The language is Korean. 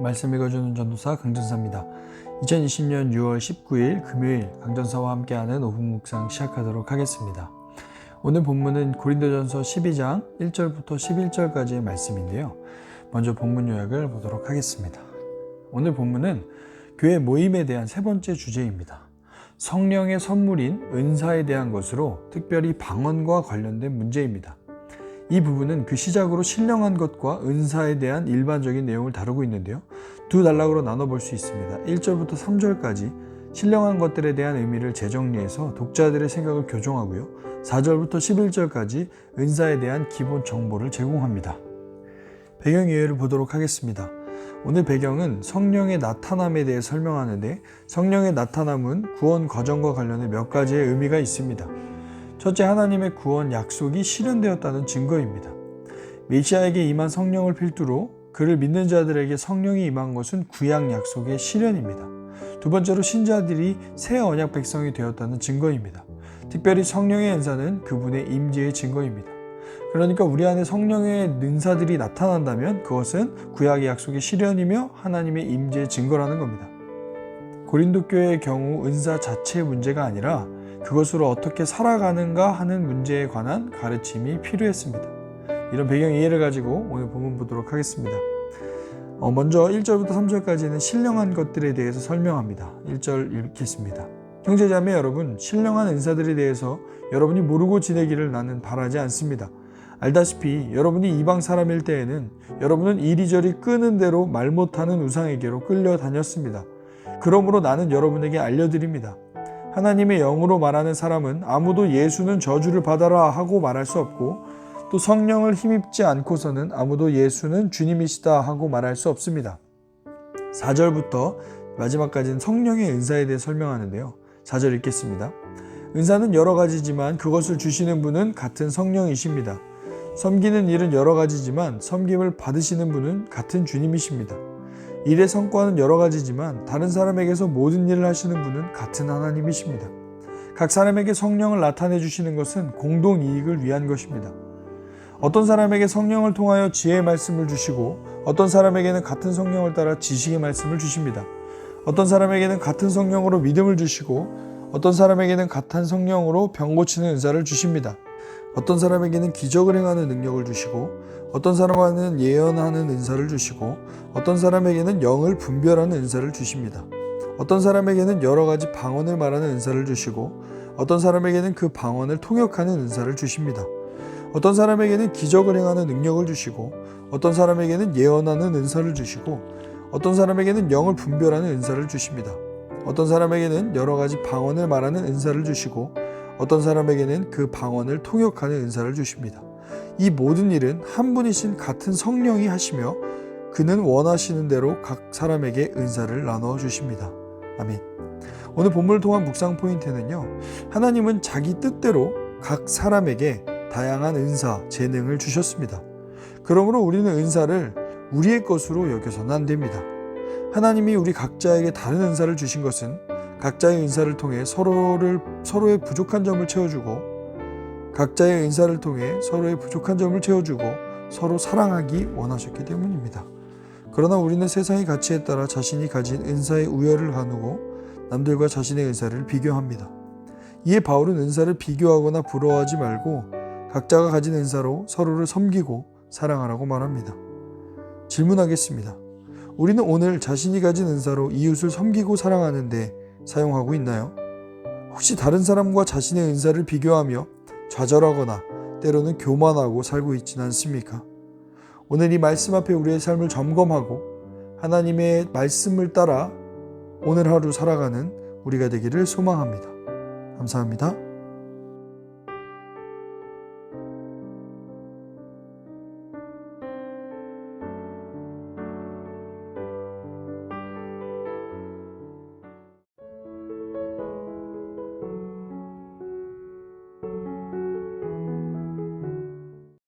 말씀 읽어주는 전도사 강전사입니다. 2020년 6월 19일 금요일 강전사와 함께하는 오후 묵상 시작하도록 하겠습니다. 오늘 본문은 고린도전서 12장 1절부터 11절까지의 말씀인데요. 먼저 본문 요약을 보도록 하겠습니다. 오늘 본문은 교회 모임에 대한 세 번째 주제입니다. 성령의 선물인 은사에 대한 것으로 특별히 방언과 관련된 문제입니다. 이 부분은 그 시작으로 신령한 것과 은사에 대한 일반적인 내용을 다루고 있는데요. 두 단락으로 나눠볼 수 있습니다. 1절부터 3절까지 신령한 것들에 대한 의미를 재정리해서 독자들의 생각을 교정하고요. 4절부터 11절까지 은사에 대한 기본 정보를 제공합니다. 배경 이해를 보도록 하겠습니다. 오늘 배경은 성령의 나타남에 대해 설명하는데 성령의 나타남은 구원 과정과 관련해 몇 가지의 의미가 있습니다. 첫째, 하나님의 구원 약속이 실현되었다는 증거입니다. 메시아에게 임한 성령을 필두로 그를 믿는 자들에게 성령이 임한 것은 구약 약속의 실현입니다. 두 번째로 신자들이 새 언약 백성이 되었다는 증거입니다. 특별히 성령의 은사는 그분의 임재의 증거입니다. 그러니까 우리 안에 성령의 은사들이 나타난다면 그것은 구약의 약속의 실현이며 하나님의 임재의 증거라는 겁니다. 고린도 교회의 경우 은사 자체의 문제가 아니라 그것으로 어떻게 살아가는가 하는 문제에 관한 가르침이 필요했습니다. 이런 배경 이해를 가지고 오늘 본문 보도록 하겠습니다. 먼저 1절부터 3절까지는 신령한 것들에 대해서 설명합니다. 1절 읽겠습니다. 형제자매 여러분, 신령한 은사들에 대해서 여러분이 모르고 지내기를 나는 바라지 않습니다. 알다시피 여러분이 이방 사람일 때에는 여러분은 이리저리 끄는 대로 말 못하는 우상에게로 끌려다녔습니다. 그러므로 나는 여러분에게 알려드립니다. 하나님의 영으로 말하는 사람은 아무도 예수는 저주를 받아라 하고 말할 수 없고 또 성령을 힘입지 않고서는 아무도 예수는 주님이시다 하고 말할 수 없습니다. 4절부터 마지막까지는 성령의 은사에 대해 설명하는데요. 4절 읽겠습니다. 은사는 여러 가지지만 그것을 주시는 분은 같은 성령이십니다. 섬기는 일은 여러 가지지만 섬김을 받으시는 분은 같은 주님이십니다. 일의 성과는 여러 가지지만 다른 사람에게서 모든 일을 하시는 분은 같은 하나님이십니다. 각 사람에게 성령을 나타내 주시는 것은 공동 이익을 위한 것입니다. 어떤 사람에게 성령을 통하여 지혜의 말씀을 주시고 어떤 사람에게는 같은 성령을 따라 지식의 말씀을 주십니다. 어떤 사람에게는 같은 성령으로 믿음을 주시고 어떤 사람에게는 같은 성령으로 병 고치는 은사를 주십니다. 어떤 사람에게는 기적을 행하는 능력을 주시고 어떤 사람에게는 예언하는 은사를 주시고 어떤 사람에게는 영을 분별하는 은사를 주십니다. 어떤 사람에게는 여러 가지 방언을 말하는 은사를 주시고 어떤 사람에게는 그 방언을 통역하는 은사를 주십니다. 어떤 사람에게는 기적을 행하는 능력을 주시고 어떤 사람에게는 예언하는 은사를 주시고 어떤 사람에게는 영을 분별하는 은사를 주십니다. 어떤 사람에게는 여러 가지 방언을 말하는 은사를 주시고 어떤 사람에게는 그 방언을 통역하는 은사를 주십니다. 이 모든 일은 한 분이신 같은 성령이 하시며 그는 원하시는 대로 각 사람에게 은사를 나누어 주십니다. 아멘. 오늘 본문을 통한 묵상 포인트는요. 하나님은 자기 뜻대로 각 사람에게 다양한 은사, 재능을 주셨습니다. 그러므로 우리는 은사를 우리의 것으로 여겨서는 안 됩니다. 하나님이 우리 각자에게 다른 은사를 주신 것은 각자의 은사를 통해 서로의 부족한 점을 채워주고 각자의 은사를 통해 서로의 부족한 점을 채워주고 서로 사랑하기 원하셨기 때문입니다. 그러나 우리는 세상의 가치에 따라 자신이 가진 은사의 우열을 가누고 남들과 자신의 은사를 비교합니다. 이에 바울은 은사를 비교하거나 부러워하지 말고 각자가 가진 은사로 서로를 섬기고 사랑하라고 말합니다. 질문하겠습니다. 우리는 오늘 자신이 가진 은사로 이웃을 섬기고 사랑하는데 사용하고 있나요? 혹시 다른 사람과 자신의 은사를 비교하며 좌절하거나 때로는 교만하고 살고 있지는 않습니까? 오늘 이 말씀 앞에 우리의 삶을 점검하고 하나님의 말씀을 따라 오늘 하루 살아가는 우리가 되기를 소망합니다. 감사합니다.